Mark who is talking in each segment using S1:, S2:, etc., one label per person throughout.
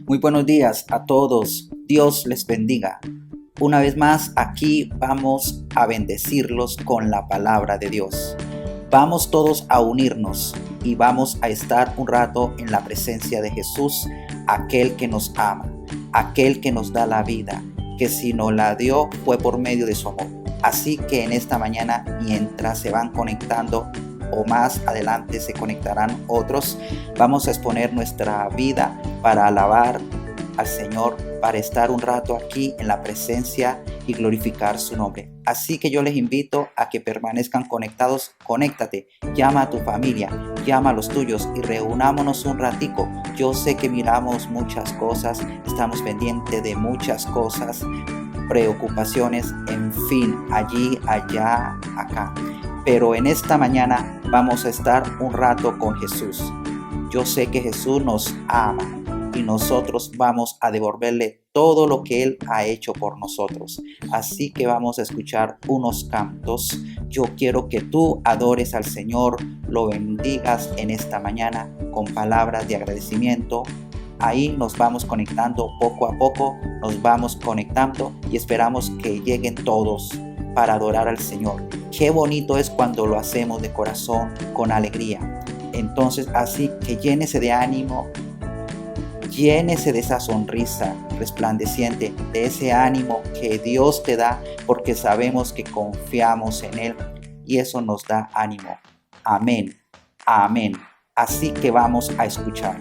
S1: Muy buenos días a todos. Dios les bendiga. Una vez más, aquí vamos a bendecirlos con la palabra de Dios. Vamos todos a unirnos y vamos a estar un rato en la presencia de Jesús, aquel que nos ama, aquel que nos da la vida, que si nos la dio fue por medio de su amor. Así que en esta mañana, mientras se van conectando o más adelante se conectarán otros, vamos a exponer nuestra vida para alabar al Señor, para estar un rato aquí en la presencia y glorificar su nombre. Así que yo les invito a que permanezcan conectados. Conéctate, llama a tu familia, llama a los tuyos y reunámonos un ratico. Yo sé que miramos muchas cosas, estamos pendientes de muchas cosas, preocupaciones, en fin, allí, allá, acá. Pero en esta mañana vamos a estar un rato con Jesús. Yo sé que Jesús nos ama y nosotros vamos a devolverle todo lo que Él ha hecho por nosotros. Así que vamos a escuchar unos cantos. Yo quiero que tú adores al Señor, lo bendigas en esta mañana con palabras de agradecimiento. Ahí nos vamos conectando poco a poco, nos vamos conectando y esperamos que lleguen todos para adorar al Señor. Qué bonito es cuando lo hacemos de corazón, con alegría. Entonces, así que llénese de ánimo, llénese de esa sonrisa resplandeciente, de ese ánimo que Dios te da, porque sabemos que confiamos en Él y eso nos da ánimo. Amén, amén. Así que vamos a escuchar.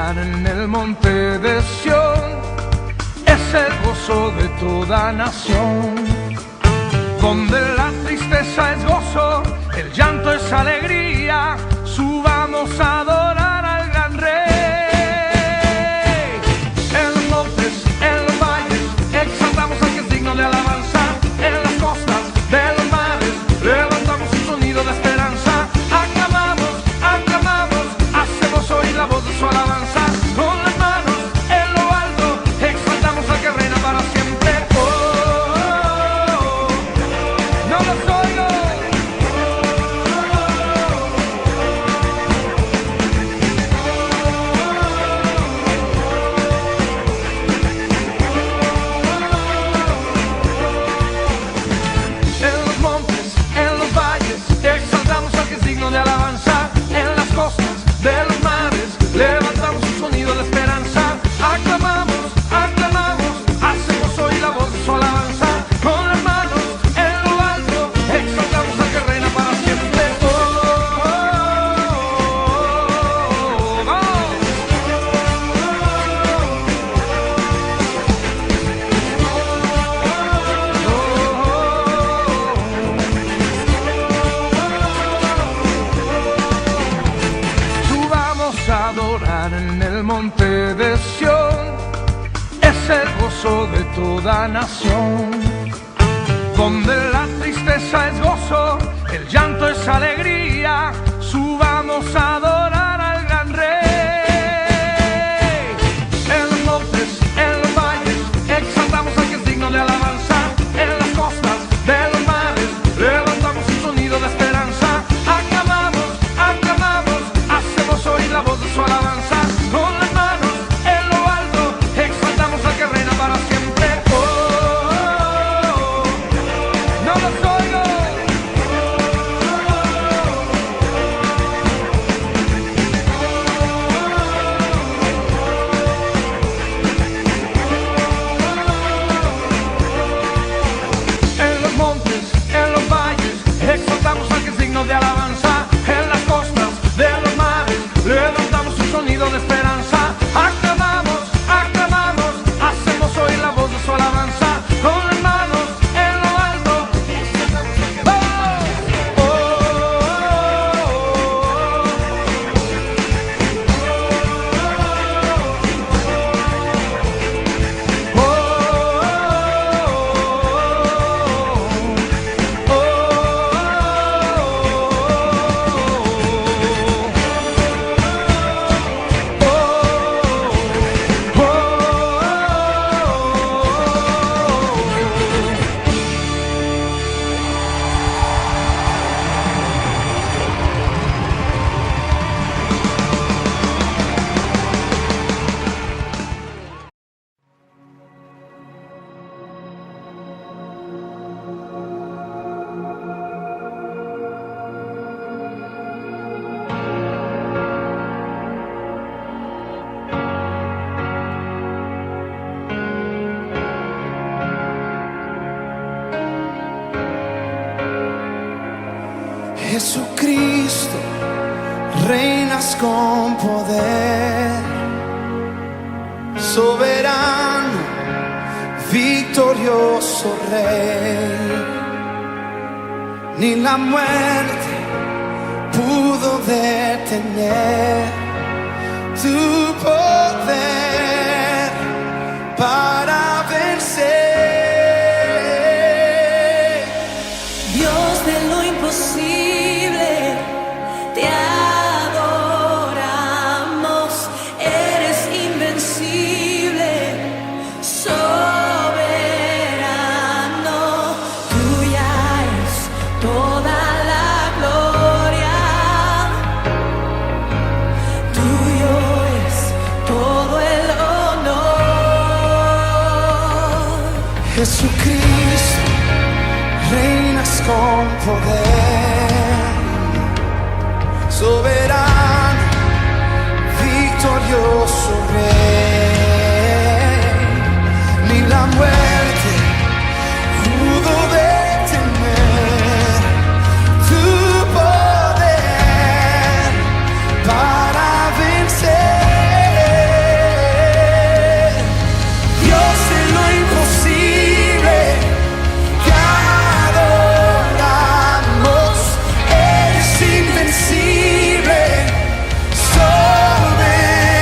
S2: En el monte de Sión es el gozo de toda nación, donde la tristeza es gozo, el llanto es alegría. Subamos a adorar al gran Rey. En los montes, en los valles, exaltamos al que es digno de alabanza. En las costas de los mares, levantamos un sonido de esperanza. Aclamamos, aclamamos, hacemos oír la voz de su alabanza. En el monte de Sión es el gozo de toda nación, donde la tristeza es gozo, el llanto es alegría. Subamos a adorar al gran Rey. En los montes, en los valles, exaltamos al que es digno de alabanza. En las costas de los mares, levantamos un sonido de esperanza. Aclamamos, aclamamos, hacemos oír la voz de su alabanza. No los oigo.
S3: Jesucristo, reinas con poder, soberano, victorioso Rey. Ni la muerte pudo detener tu poder para vencer.
S4: Dios de lo imposible, te adoramos, eres invencible, soberano, tuya es toda la gloria, tuyo es todo el honor.
S3: Jesucristo, reinas con poder, soberano, victorioso Rey. Ni la muerte pudo detener tu poder para vencer. Dios de lo imposible, te adoramos, eres invencible,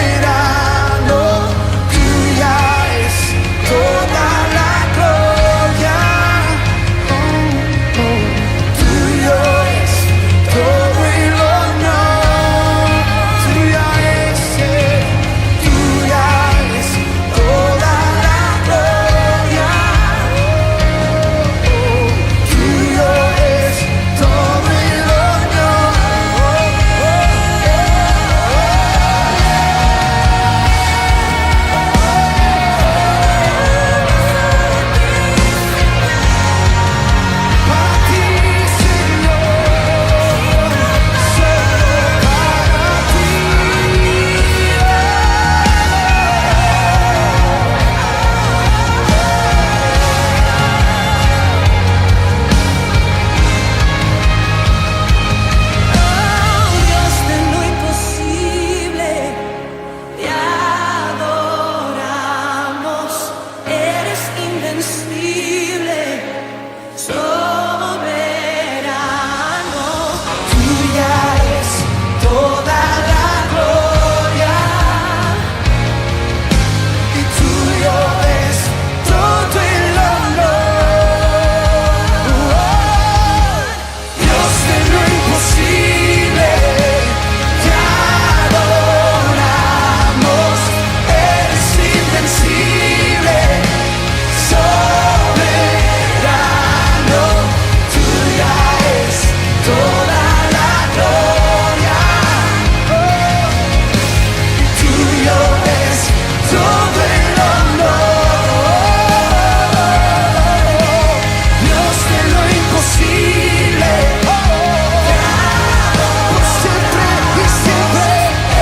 S3: soberano, tuya es toda la gloria, tuyo es todo el honor, tuya es toda la gloria, tuyo es todo el honor. Para ti, Señor, solo para ti.
S4: Oh, Dios de lo imposible, te adoramos, eres invencible, soberano, tuya es toda la gloria,
S3: Y tuyo es todo el honor. Dios de lo imposible, te adoramos, eres invencible, soberano, tuya es toda la gloria, tuyo es todo el honor. Dios de lo imposible, por siempre y siempre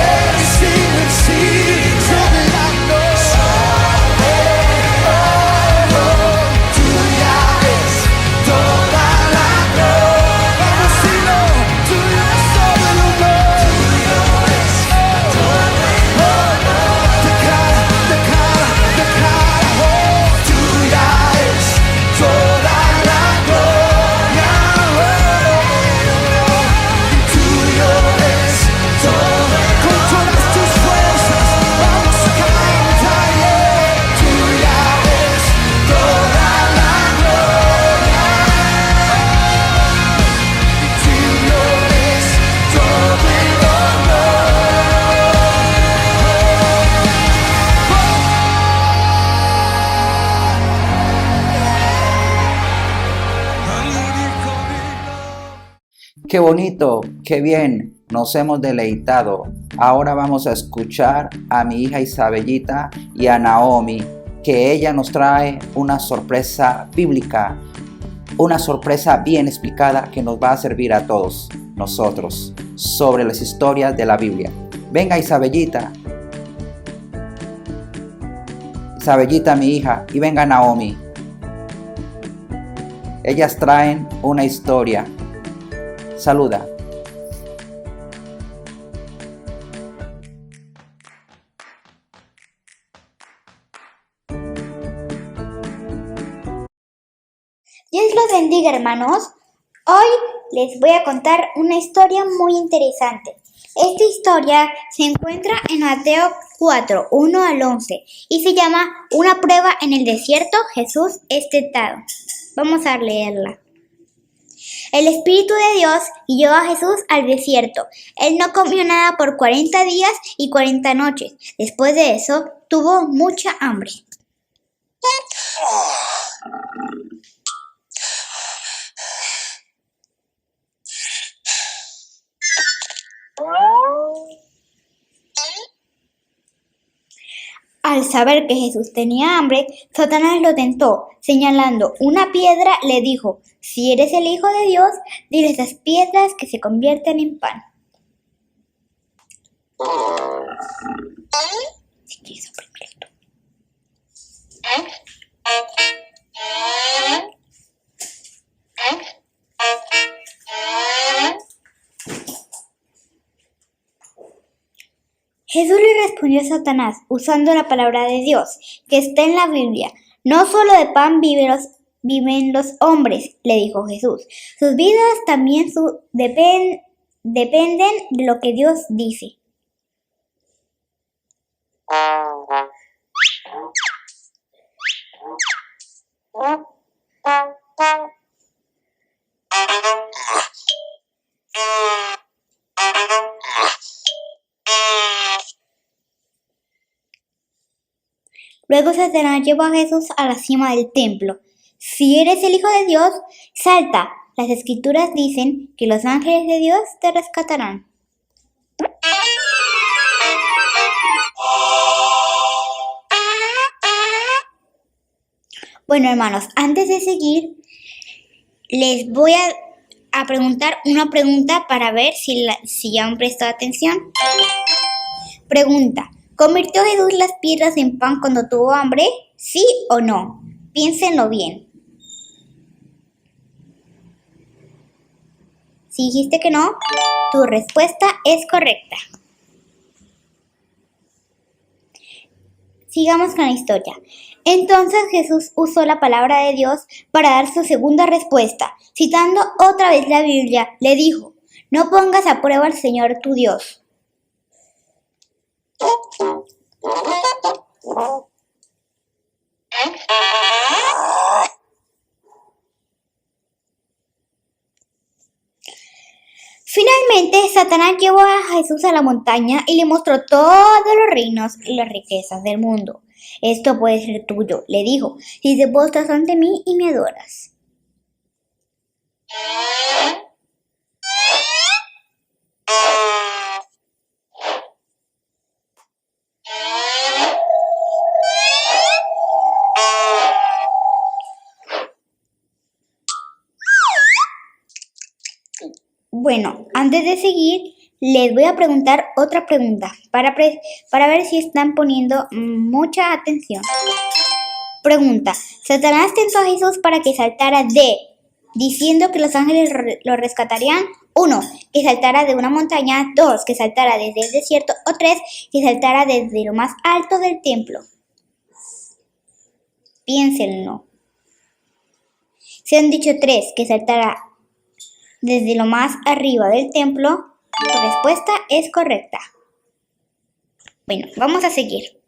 S3: eres invencible, soberano, tuya es toda la gloria. Vamos, dilo, tuyo es todo el honor, tuyo es todo el honor. Declara, tuya es toda la gloria, tuyo es todo. Con todas tus fuerzas vamos a cantar, tuya es toda la gloria, tuyo es todo el
S1: Qué bonito, qué bien, nos hemos deleitado. Ahora vamos a escuchar a mi hija Isabelita y a Naomi, que ella nos trae una sorpresa bíblica, una sorpresa bien explicada que nos va a servir a todos nosotros sobre las historias de la Biblia. Venga, Isabelita. Isabelita, mi hija, y venga Naomi. Ellas traen una historia Saluda.
S5: Dios los bendiga, hermanos. Hoy les voy a contar una historia muy interesante. Esta historia se encuentra en Mateo 4, 1 al 11 y se llama Una prueba en el desierto, Jesús es tentado. Vamos a leerla. El Espíritu de Dios guió a Jesús al desierto. Él no comió nada por 40 días y 40 noches. Después de eso, tuvo mucha hambre. Al saber que Jesús tenía hambre, Satanás lo tentó, señalando una piedra, le dijo: si eres el Hijo de Dios, dile a esas piedras que se convierten en pan. Si quieres oprimirlo tú. Jesús le respondió a Satanás usando la palabra de Dios, que está en la Biblia. No solo de pan viven los hombres, le dijo Jesús. Sus vidas también dependen de lo que Dios dice. Luego Satanás llevó a Jesús a la cima del templo. Si eres el Hijo de Dios, salta. Las Escrituras dicen que los ángeles de Dios te rescatarán. Bueno, hermanos, antes de seguir, les voy a preguntar una pregunta para ver si ya han prestado atención. Pregunta: ¿convirtió Jesús las piedras en pan cuando tuvo hambre? ¿Sí o no? Piénsenlo bien. Si dijiste que no, tu respuesta es correcta. Sigamos con la historia. Entonces Jesús usó la palabra de Dios para dar su segunda respuesta. Citando otra vez la Biblia, le dijo: no pongas a prueba al Señor tu Dios. Finalmente, Satanás llevó a Jesús a la montaña y le mostró todos los reinos y las riquezas del mundo. Esto puede ser tuyo, le dijo, si te postras ante mí y me adoras. Bueno, antes de seguir, les voy a preguntar otra pregunta para ver si están poniendo mucha atención. Pregunta: Satanás tentó a Jesús para que saltara diciendo que los ángeles lo rescatarían. 1. Que saltara de una montaña. 2. Que saltara desde el desierto. O 3. Que saltara desde lo más alto del templo. Piénsenlo. Se han dicho 3. Que saltara desde lo más arriba del templo. Tu respuesta es correcta. Bueno, vamos a seguir.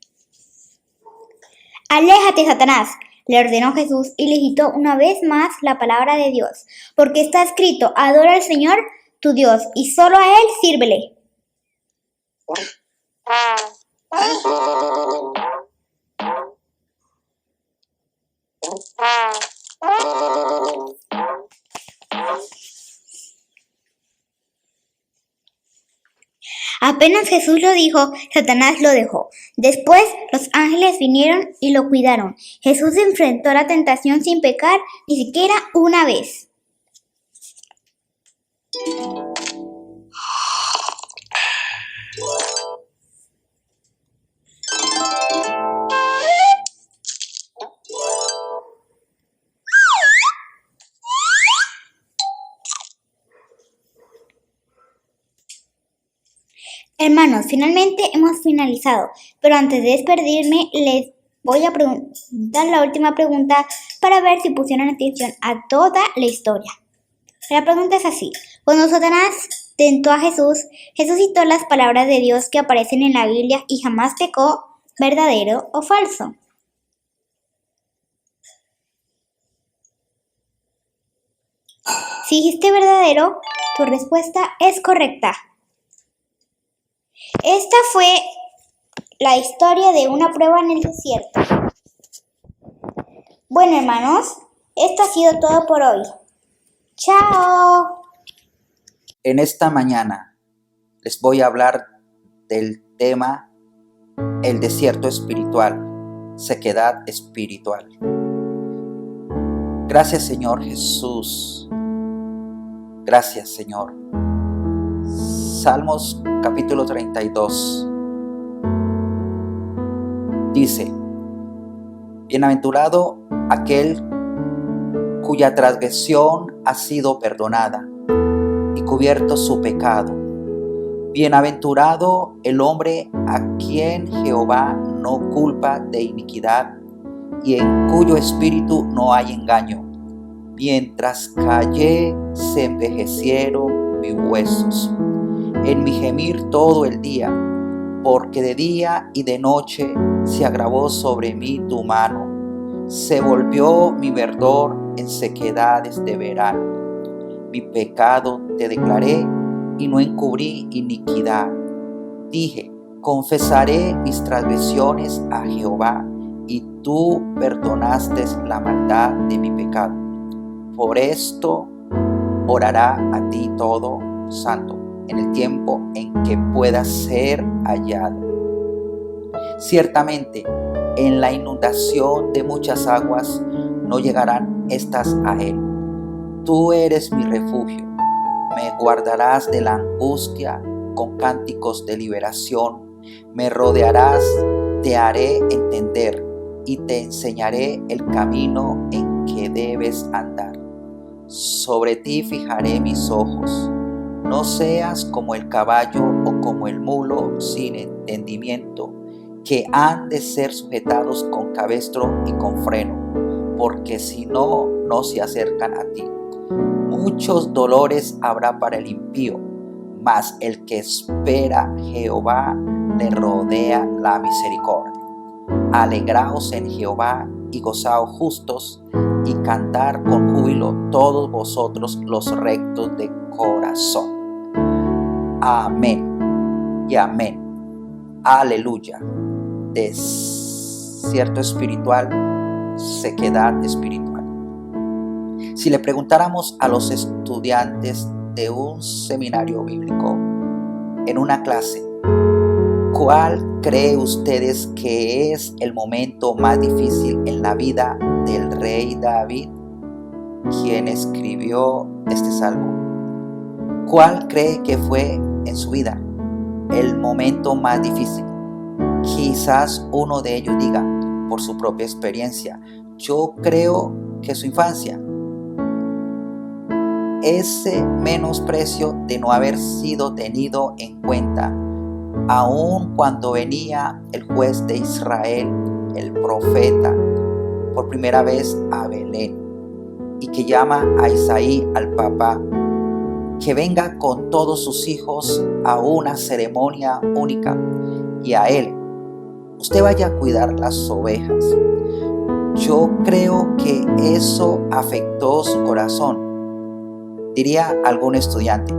S5: Aléjate, Satanás, le ordenó Jesús y le citó una vez más la palabra de Dios, porque está escrito: adora al Señor tu Dios y solo a Él sírvele. Apenas Jesús lo dijo, Satanás lo dejó. Después los ángeles vinieron y lo cuidaron. Jesús enfrentó la tentación sin pecar ni siquiera una vez. Hermanos, finalmente hemos finalizado, pero antes de despedirme les voy a preguntar la última pregunta para ver si pusieron atención a toda la historia. La pregunta es así: cuando Satanás tentó a Jesús, Jesús citó las palabras de Dios que aparecen en la Biblia y jamás pecó, ¿verdadero o falso? Si dijiste verdadero, tu respuesta es correcta. Esta fue la historia de una prueba en el desierto. Bueno, hermanos, esto ha sido todo por hoy. ¡Chao!
S1: En esta mañana les voy a hablar del tema el desierto espiritual, sequedad espiritual. Gracias, Señor Jesús. Gracias, Señor. Salmos capítulo 32 dice: bienaventurado aquel cuya transgresión ha sido perdonada y cubierto su pecado. Bienaventurado el hombre a quien Jehová no culpa de iniquidad y en cuyo espíritu no hay engaño. Mientras callé, se envejecieron mis huesos en mi gemir todo el día, porque de día y de noche se agravó sobre mí tu mano. Se volvió mi verdor en sequedades de verano. Mi pecado te declaré y no encubrí iniquidad. Dije: confesaré mis transgresiones a Jehová, y tú perdonaste la maldad de mi pecado. Por esto orará a ti todo santo en el tiempo en que pueda ser hallado. Ciertamente, en la inundación de muchas aguas no llegarán estas a él. Tú eres mi refugio, me guardarás de la angustia con cánticos de liberación, me rodearás, te haré entender y te enseñaré el camino en que debes andar. Sobre ti fijaré mis ojos. No seas como el caballo o como el mulo sin entendimiento, que han de ser sujetados con cabestro y con freno, porque si no, no se acercan a ti. Muchos dolores habrá para el impío, mas el que espera Jehová le rodea la misericordia. Alegraos en Jehová y gozaos justos, y cantar con júbilo todos vosotros los rectos de corazón. Amén y amén. Aleluya. Desierto espiritual, sequedad espiritual. Si le preguntáramos a los estudiantes de un seminario bíblico en una clase, ¿cuál cree ustedes que es el momento más difícil en la vida del rey David, quien escribió este salmo? ¿Cuál cree que fue en su vida el momento más difícil? Quizás uno de ellos diga, por su propia experiencia, yo creo que su infancia. Ese menosprecio de no haber sido tenido en cuenta, aun cuando venía el juez de Israel, el profeta, por primera vez a Belén, y que llama a Isaí, al papá, que venga con todos sus hijos a una ceremonia única, y a él: usted vaya a cuidar las ovejas. Yo creo que eso afectó su corazón, diría algún estudiante.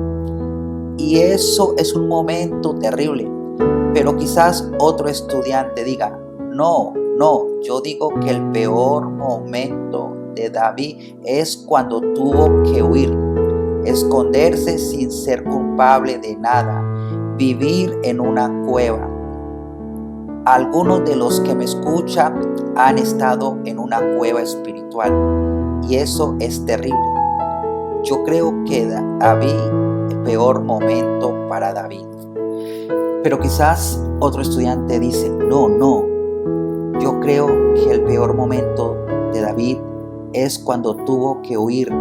S1: Y eso es un momento terrible. Pero quizás otro estudiante diga, no, yo digo que el peor momento de David es cuando tuvo que huir, esconderse sin ser culpable de nada, vivir en una cueva. Algunos de los que me escuchan han estado en una cueva espiritual y eso es terrible. Yo creo que David, el peor momento para David. Pero quizás otro estudiante dice, no, yo creo que el peor momento de David es cuando tuvo que huir,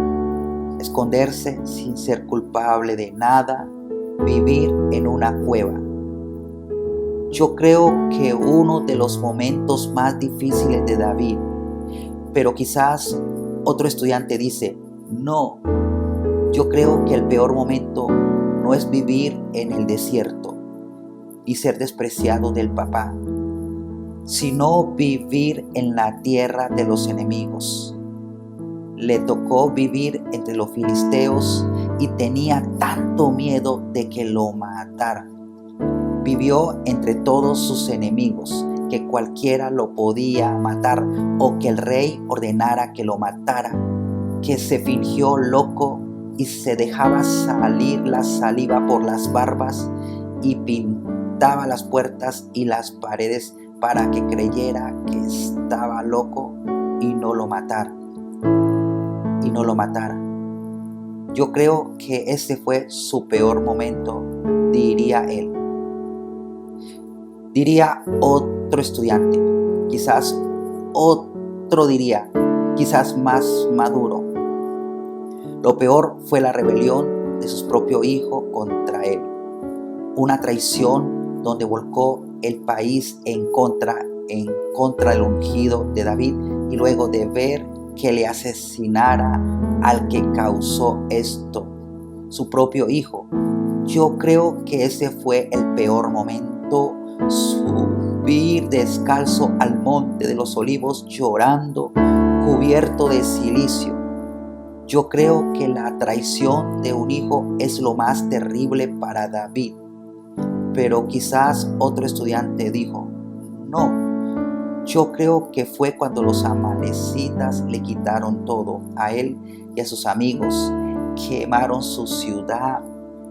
S1: esconderse sin ser culpable de nada, vivir en una cueva. Yo creo que uno de los momentos más difíciles de David, pero quizás otro estudiante dice, no, yo creo que el peor momento no es vivir en el desierto y ser despreciado del papá, sino vivir en la tierra de los enemigos. Le tocó vivir entre los filisteos y tenía tanto miedo de que lo mataran. Vivió entre todos sus enemigos, que cualquiera lo podía matar o que el rey ordenara que lo matara, que se fingió loco y se dejaba salir la saliva por las barbas y pintaba las puertas y las paredes para que creyera que estaba loco y no lo matara. Yo creo que ese fue su peor momento, diría él. Diría otro estudiante, quizás otro diría, quizás más maduro. Lo peor fue la rebelión de su propio hijo contra él. Una traición donde volcó el país en contra del ungido de David y luego de ver que le asesinara al que causó esto, su propio hijo. Yo creo que ese fue el peor momento. Subir descalzo al monte de los olivos llorando, cubierto de cilicio. Yo creo que la traición de un hijo es lo más terrible para David. Pero quizás otro estudiante dijo, no, yo creo que fue cuando los amalecitas le quitaron todo a él y a sus amigos, quemaron su ciudad,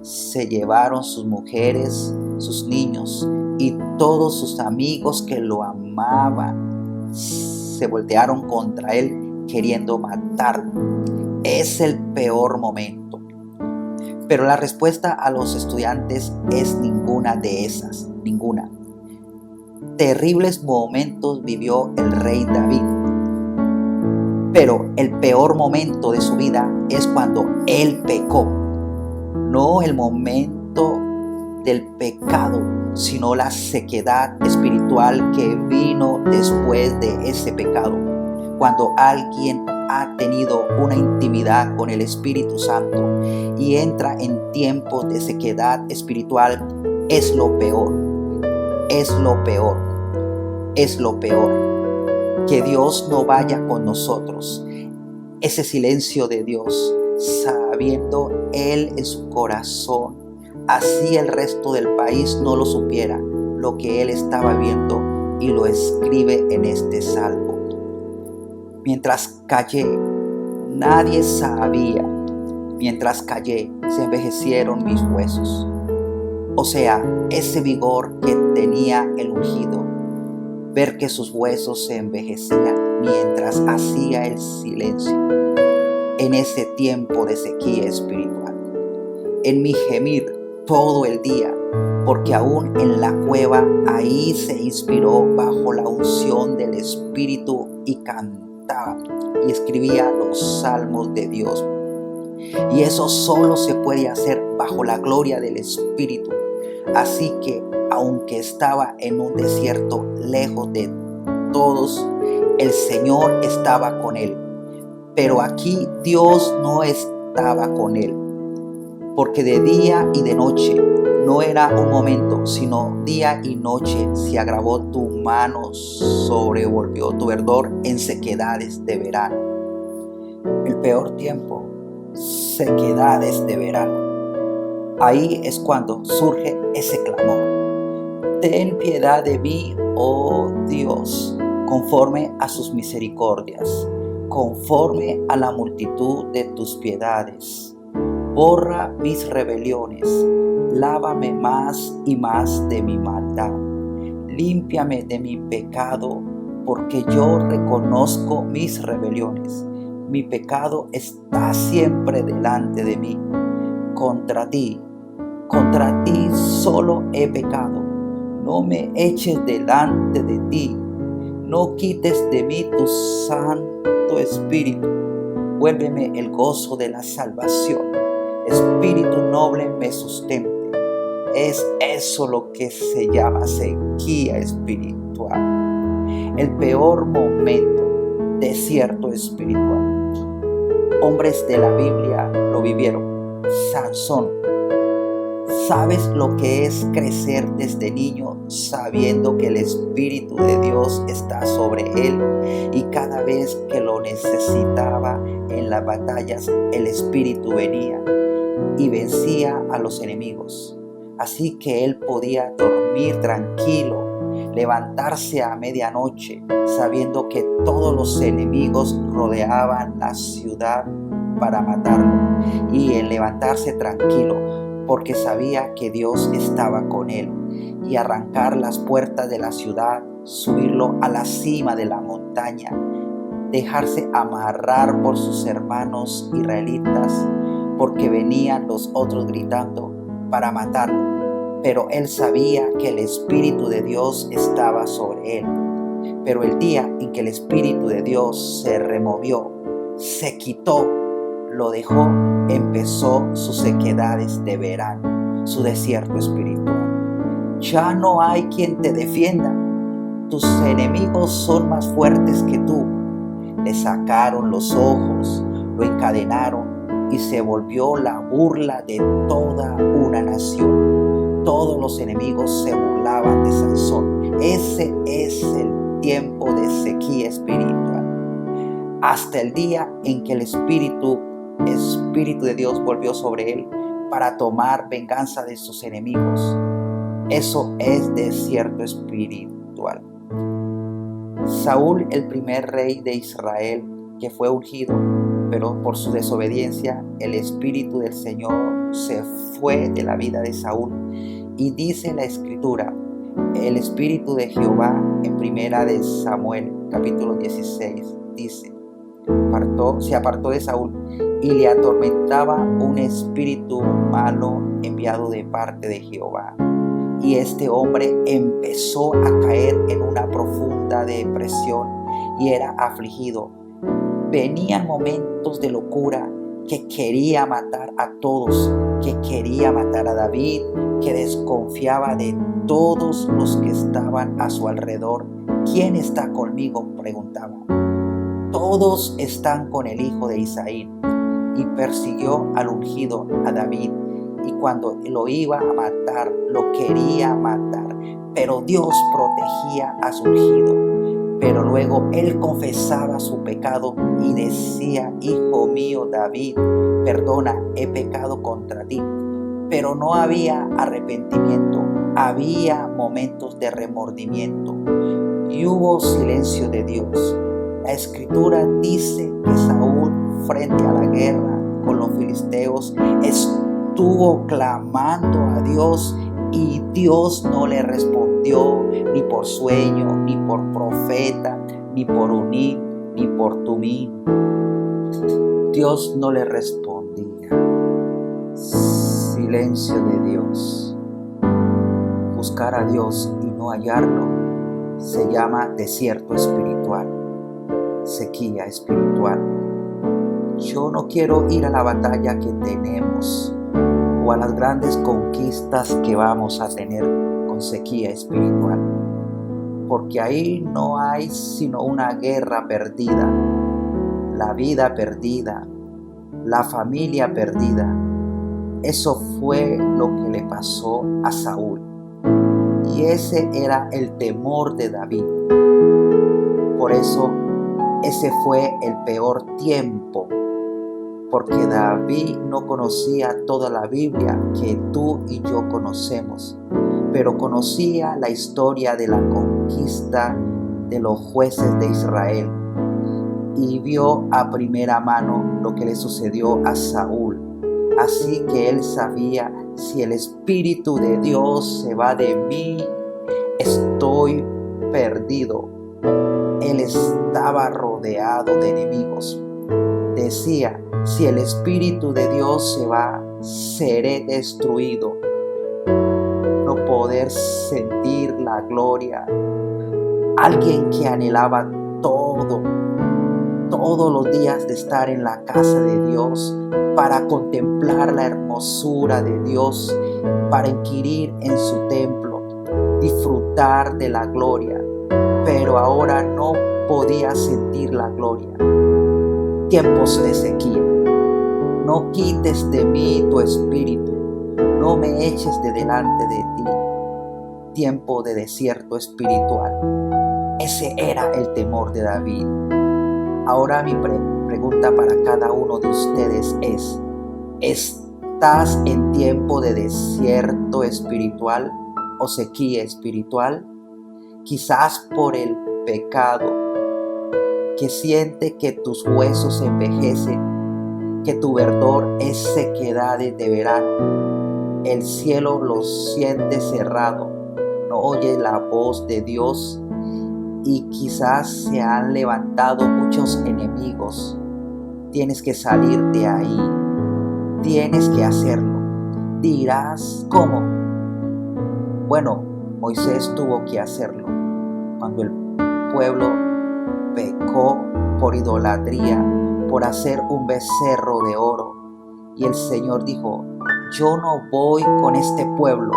S1: se llevaron sus mujeres, sus niños y todos sus amigos que lo amaban se voltearon contra él queriendo matarlo. Es el peor momento. Pero la respuesta a los estudiantes es ninguna de esas, ninguna. Terribles momentos vivió el rey David. Pero el peor momento de su vida es cuando él pecó. No el momento del pecado, sino la sequedad espiritual que vino después de ese pecado. Cuando alguien ha tenido una intimidad con el Espíritu Santo y entra en tiempos de sequedad espiritual, es lo peor. Que Dios no vaya con nosotros. Ese silencio de Dios, sabiendo Él en su corazón, así el resto del país no lo supiera, lo que Él estaba viendo, y lo escribe en este salmo. Mientras callé, nadie sabía. Mientras callé, se envejecieron mis huesos. O sea, ese vigor que tenía el ungido, ver que sus huesos se envejecían mientras hacía el silencio. En ese tiempo de sequía espiritual, en mi gemir todo el día, porque aún en la cueva ahí se inspiró bajo la unción del Espíritu y cantaba y escribía los salmos de Dios. Y eso solo se puede hacer bajo la gloria del Espíritu. Así que aunque estaba en un desierto lejos de todos, el Señor estaba con él. Pero aquí Dios no estaba con él, porque de día y de noche no era un momento, sino día y noche se agravó tu mano, sobrevolvió tu verdor en sequedades de verano. El peor tiempo, sequedades de verano. Ahí es cuando surge ese clamor. Ten piedad de mí, oh Dios, conforme a sus misericordias, conforme a la multitud de tus piedades. Borra mis rebeliones, lávame más y más de mi maldad. Límpiame de mi pecado, porque yo reconozco mis rebeliones. Mi pecado está siempre delante de mí. Contra ti solo he pecado. No me eches delante de ti. No quites de mí tu Santo Espíritu. Vuélveme el gozo de la salvación. Espíritu noble me sustente. Es eso lo que se llama sequía espiritual. El peor momento, desierto espiritual. Hombres de la Biblia lo vivieron. Sansón. ¿Sabes lo que es crecer desde niño sabiendo que el Espíritu de Dios está sobre él y cada vez que lo necesitaba en las batallas el Espíritu venía y vencía a los enemigos? Así que él podía dormir tranquilo, levantarse a medianoche sabiendo que todos los enemigos rodeaban la ciudad para matarlo, y en levantarse tranquilo porque sabía que Dios estaba con él, y arrancar las puertas de la ciudad, subirlo a la cima de la montaña, dejarse amarrar por sus hermanos israelitas, porque venían los otros gritando para matarlo. Pero él sabía que el Espíritu de Dios estaba sobre él. Pero el día en que el Espíritu de Dios se removió, se quitó, lo dejó, empezó sus sequedades de verano, su desierto espiritual. Ya no hay quien te defienda. Tus enemigos son más fuertes que tú. Le sacaron los ojos, lo encadenaron y se volvió la burla de toda una nación. Todos los enemigos se burlaban de Sansón. Ese es el tiempo de sequía espiritual. Hasta el día en que el Espíritu de Dios volvió sobre él para tomar venganza de sus enemigos. Eso es desierto espiritual. Saúl, el primer rey de Israel que fue ungido, pero por su desobediencia el Espíritu del Señor se fue de la vida de Saúl. Y dice la Escritura, el Espíritu de Jehová en primera de Samuel capítulo 16 dice, se apartó de Saúl y le atormentaba un espíritu malo enviado de parte de Jehová. Y este hombre empezó a caer en una profunda depresión y era afligido. Venían momentos de locura, que quería matar a todos, que quería matar a David, que desconfiaba de todos los que estaban a su alrededor. ¿Quién está conmigo?, preguntaba. Todos están con el hijo de Isaí. Y persiguió al ungido, a David, y cuando lo iba a matar, lo quería matar, pero Dios protegía a su ungido. Pero luego él confesaba su pecado y decía, hijo mío David, perdona, he pecado contra ti. Pero no había arrepentimiento, había momentos de remordimiento y hubo silencio de Dios. La Escritura dice que Saúl, frente a la guerra con los filisteos, estuvo clamando a Dios y Dios no le respondió ni por sueño, ni por profeta, ni por Urim, ni por Tumim. Dios no le respondía. Silencio de Dios. Buscar a Dios y no hallarlo se llama desierto espiritual, sequía espiritual. Yo no quiero ir a la batalla que tenemos o a las grandes conquistas que vamos a tener con sequía espiritual, porque ahí no hay sino una guerra perdida, la vida perdida, la familia perdida. Eso fue lo que le pasó a Saúl, y ese era el temor de David. Por eso ese fue el peor tiempo, porque David no conocía toda la Biblia que tú y yo conocemos, pero conocía la historia de la conquista de los jueces de Israel y vio a primera mano lo que le sucedió a Saúl. Así que él sabía, si el Espíritu de Dios se va de mí, estoy perdido. Él estaba rodeado de enemigos. Decía, si el Espíritu de Dios se va, seré destruido. No poder sentir la gloria. Alguien que anhelaba todos los días de estar en la casa de Dios para contemplar la hermosura de Dios para inquirir en su templo, disfrutar de la gloria, pero ahora no podía sentir la gloria. Tiempos de sequía. No quites de mí tu espíritu, no me eches de delante de ti. Tiempo de desierto espiritual. Ese era el temor de David. Ahora mi pregunta para cada uno de ustedes es: ¿estás en tiempo de desierto espiritual o sequía espiritual? Quizás por el pecado, que siente que tus huesos envejecen, que tu verdor es sequedades de verano. El cielo lo siente cerrado, no oyes la voz de Dios y quizás se han levantado muchos enemigos. Tienes que salir de ahí, tienes que hacerlo. Dirás, ¿cómo? Bueno, Moisés tuvo que hacerlo. Cuando el pueblo pecó por idolatría, por hacer un becerro de oro, y el Señor dijo: yo no voy con este pueblo.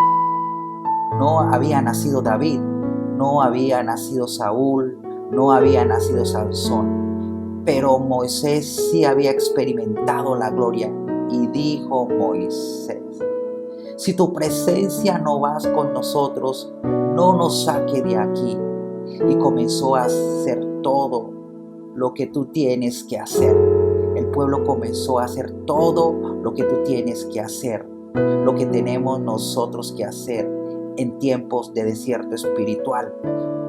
S1: No había nacido David, no había nacido Saúl, no había nacido Sansón, pero Moisés sí había experimentado la gloria. Y dijo Moisés: si tu presencia no vas con nosotros, no nos saque de aquí. Y comenzó a hacer todo lo que tú tienes que hacer. El pueblo comenzó a hacer todo lo que tú tienes que hacer, lo que tenemos nosotros que hacer en tiempos de desierto espiritual.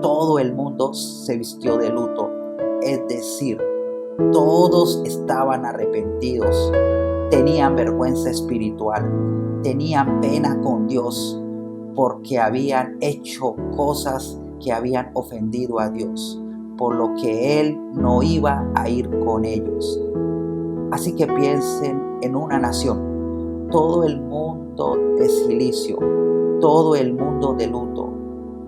S1: Todo el mundo se vistió de luto, es decir, todos estaban arrepentidos, tenían vergüenza espiritual, tenían pena con Dios porque habían hecho cosas que habían ofendido a Dios, por lo que Él no iba a ir con ellos. Así que piensen en una nación, todo el mundo de silicio, todo el mundo de luto,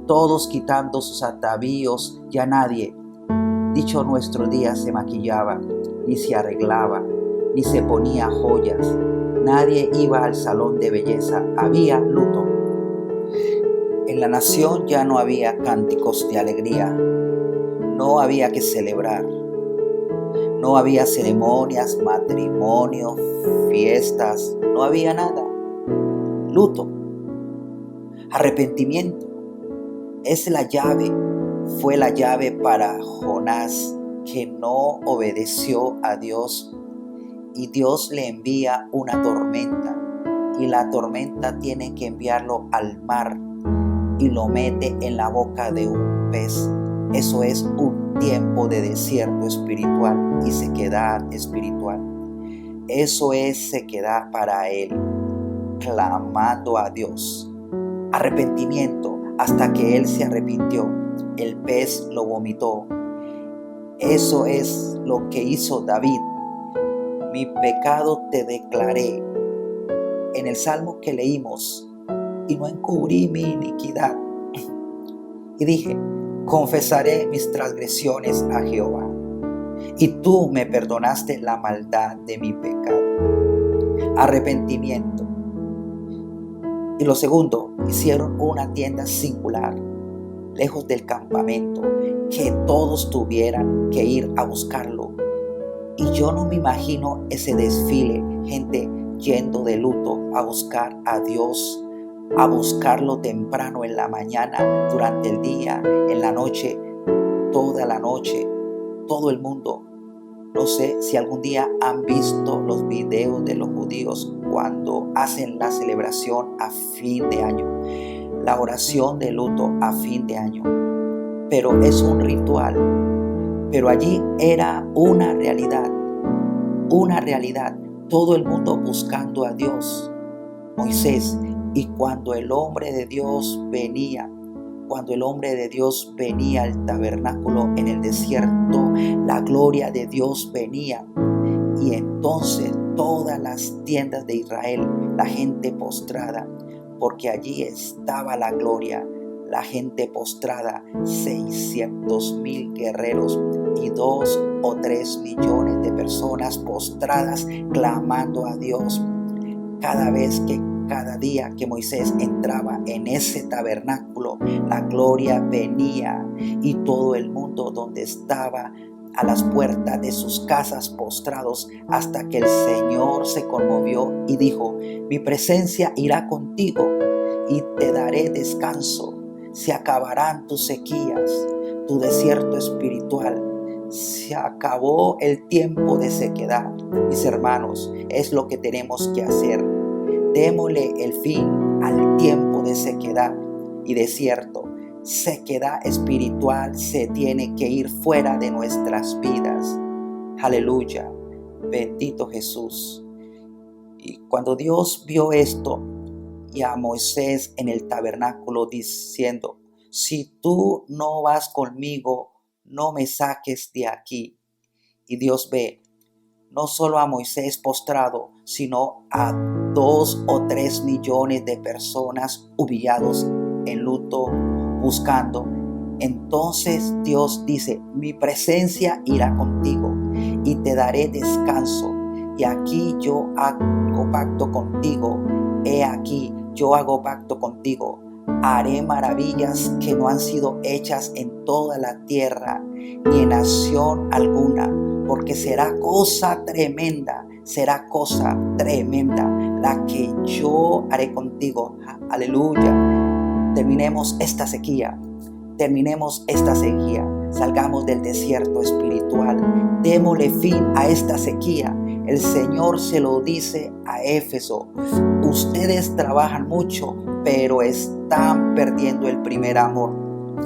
S1: todos quitando sus atavíos, ya nadie, dicho nuestro día, se maquillaba, ni se arreglaba, ni se ponía joyas, nadie iba al salón de belleza, había luto. En la nación ya no había cánticos de alegría, no había que celebrar, no había ceremonias, matrimonios, fiestas, no había nada. Luto, arrepentimiento, es la llave, fue la llave para Jonás, que no obedeció a Dios, y Dios le envía una tormenta, y la tormenta tiene que enviarlo al mar y lo mete en la boca de un pez. Eso es un tiempo de desierto espiritual y sequedad espiritual. Eso es sequedad para él, clamando a Dios. Arrepentimiento, hasta que él se arrepintió, el pez lo vomitó. Eso es lo que hizo David. Mi pecado te declaré. En el salmo que leímos, y no encubrí mi iniquidad. Y dije: confesaré mis transgresiones a Jehová, y tú me perdonaste la maldad de mi pecado. Arrepentimiento. Y lo segundo, hicieron una tienda singular, lejos del campamento, que todos tuvieran que ir a buscarlo. Y yo no me imagino ese desfile, gente yendo de luto a buscar a Dios, a buscarlo temprano en la mañana, durante el día, en la noche, toda la noche, todo el mundo. No sé si algún día han visto los videos de los judíos cuando hacen la celebración a fin de año, la oración de luto a fin de año. Pero es un ritual, pero allí era una realidad, todo el mundo buscando a Dios. Moisés. Y cuando el hombre de Dios venía al tabernáculo en el desierto, la gloria de Dios venía. Y entonces todas las tiendas de Israel, la gente postrada, porque allí estaba la gloria, la gente postrada, 600,000 guerreros y 2 o 3 millones de personas postradas, clamando a Dios. Cada vez que cada día que Moisés entraba en ese tabernáculo, la gloria venía y todo el mundo donde estaba a las puertas de sus casas postrados, hasta que el Señor se conmovió y dijo: mi presencia irá contigo y te daré descanso. Se acabarán tus sequías, tu desierto espiritual. Se acabó el tiempo de sequedad. Mis hermanos, es lo que tenemos que hacer. Démosle el fin al tiempo de sequedad y desierto. Sequedad espiritual se tiene que ir fuera de nuestras vidas. Aleluya, bendito Jesús. Y cuando Dios vio esto y a Moisés en el tabernáculo diciendo: si tú no vas conmigo, no me saques de aquí. Y Dios ve no solo a Moisés postrado, sino a 2 o 3 millones de personas humillados en luto, buscando. Entonces Dios dice: mi presencia irá contigo y te daré descanso. Y aquí yo hago pacto contigo. He aquí, yo hago pacto contigo. Haré maravillas que no han sido hechas en toda la tierra, ni en nación alguna, porque será cosa tremenda la que yo haré contigo. Aleluya. Terminemos esta sequía. Salgamos del desierto espiritual. Démosle fin a esta sequía. El Señor se lo dice a Éfeso: ustedes trabajan mucho, pero están perdiendo el primer amor.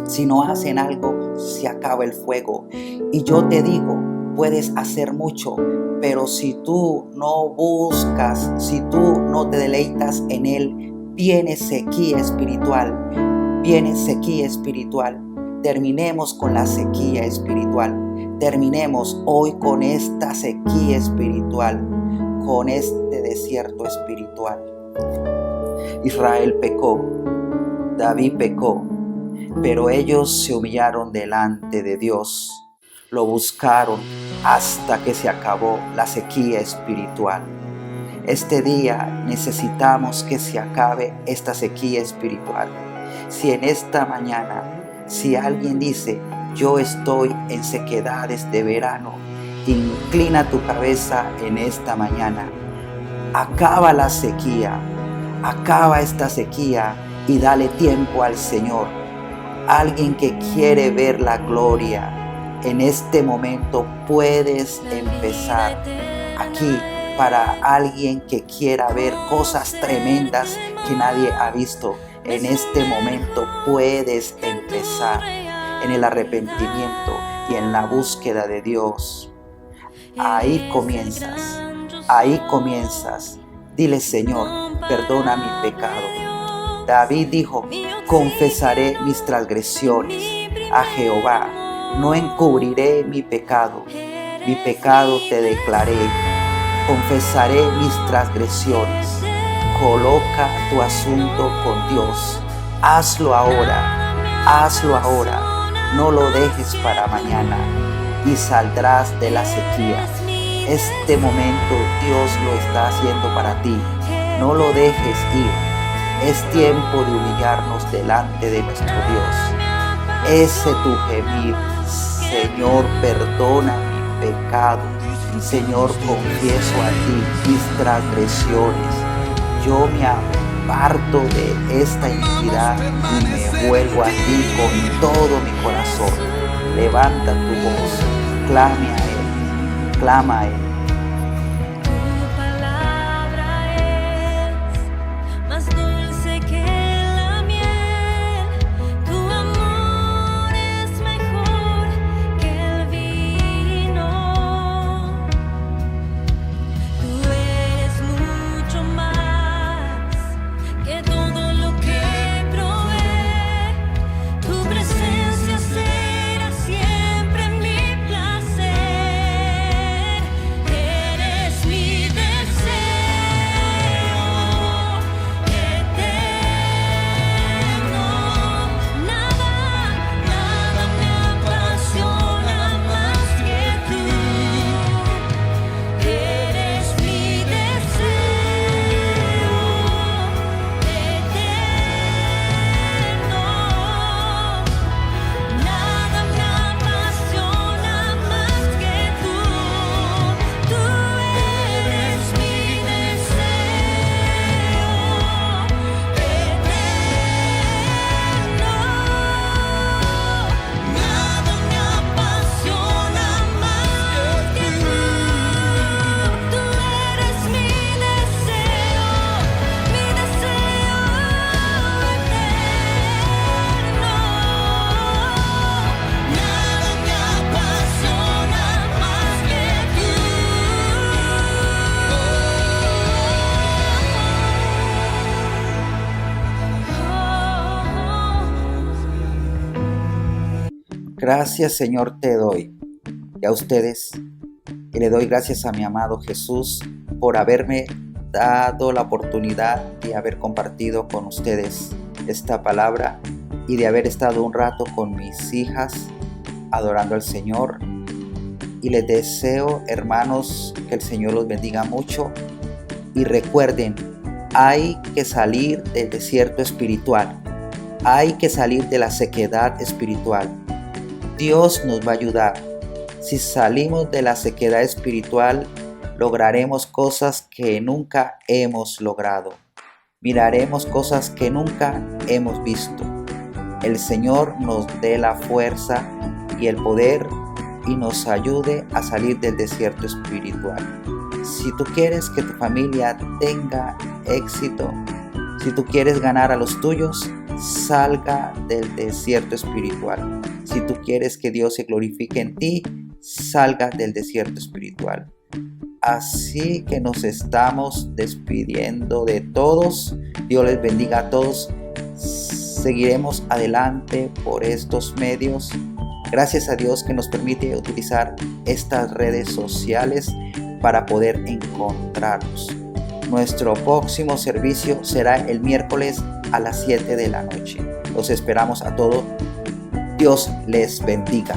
S1: Si no hacen algo, se acaba el fuego. Y yo te digo, puedes hacer mucho, pero si tú no buscas, si tú no te deleitas en Él, viene sequía espiritual. Terminemos con la sequía espiritual. Terminemos hoy con esta sequía espiritual, con este desierto espiritual. Israel pecó, David pecó, pero ellos se humillaron delante de Dios. Lo buscaron hasta que se acabó la sequía espiritual. Este día necesitamos que se acabe esta sequía espiritual. Si en esta mañana, si alguien dice: yo estoy en sequedades de verano, inclina tu cabeza en esta mañana. Acaba la sequía, acaba esta sequía y dale tiempo al Señor. Alguien que quiere ver la gloria, en este momento puedes empezar. Aquí, para alguien que quiera ver cosas tremendas que nadie ha visto, en este momento puedes empezar en el arrepentimiento y en la búsqueda de Dios. Ahí comienzas. Dile: Señor, perdona mi pecado. David dijo: confesaré mis transgresiones a Jehová, no encubriré mi pecado te declaré. Confesaré mis transgresiones. Coloca tu asunto con Dios. Hazlo ahora. No lo dejes para mañana y saldrás de la sequía. Este momento Dios lo está haciendo para ti. No lo dejes ir. Es tiempo de humillarnos delante de nuestro Dios. Ese tu gemir: Señor, perdona mi pecado. Señor, confieso a ti mis transgresiones. Yo me aparto de esta iniquidad y me vuelvo a ti con todo mi corazón. Levanta tu voz, clama a Él.
S4: Tu palabra es más dulce que la miel. Tu amor es mejor que el vino. Tú eres mucho más que todo lo que probé. Tu presencia será siempre mi placer.
S1: Gracias, Señor, te doy y a ustedes. Y le doy gracias a mi amado Jesús por haberme dado la oportunidad de haber compartido con ustedes esta palabra y de haber estado un rato con mis hijas adorando al Señor. Y les deseo, hermanos, que el Señor los bendiga mucho. Y recuerden, hay que salir del desierto espiritual. Hay que salir de la sequedad espiritual. Dios nos va a ayudar. Si salimos de la sequedad espiritual, lograremos cosas que nunca hemos logrado. Miraremos cosas que nunca hemos visto. El Señor nos dé la fuerza y el poder y nos ayude a salir del desierto espiritual. Si tú quieres que tu familia tenga éxito, si tú quieres ganar a los tuyos, salga del desierto espiritual. Si tú quieres que Dios se glorifique en ti, salga del desierto espiritual. Así que nos estamos despidiendo de todos. Dios les bendiga a todos. Seguiremos adelante por estos medios. Gracias a Dios que nos permite utilizar estas redes sociales para poder encontrarnos. Nuestro próximo servicio será el miércoles a las 7 de la noche. Los esperamos a todos. Dios les bendiga.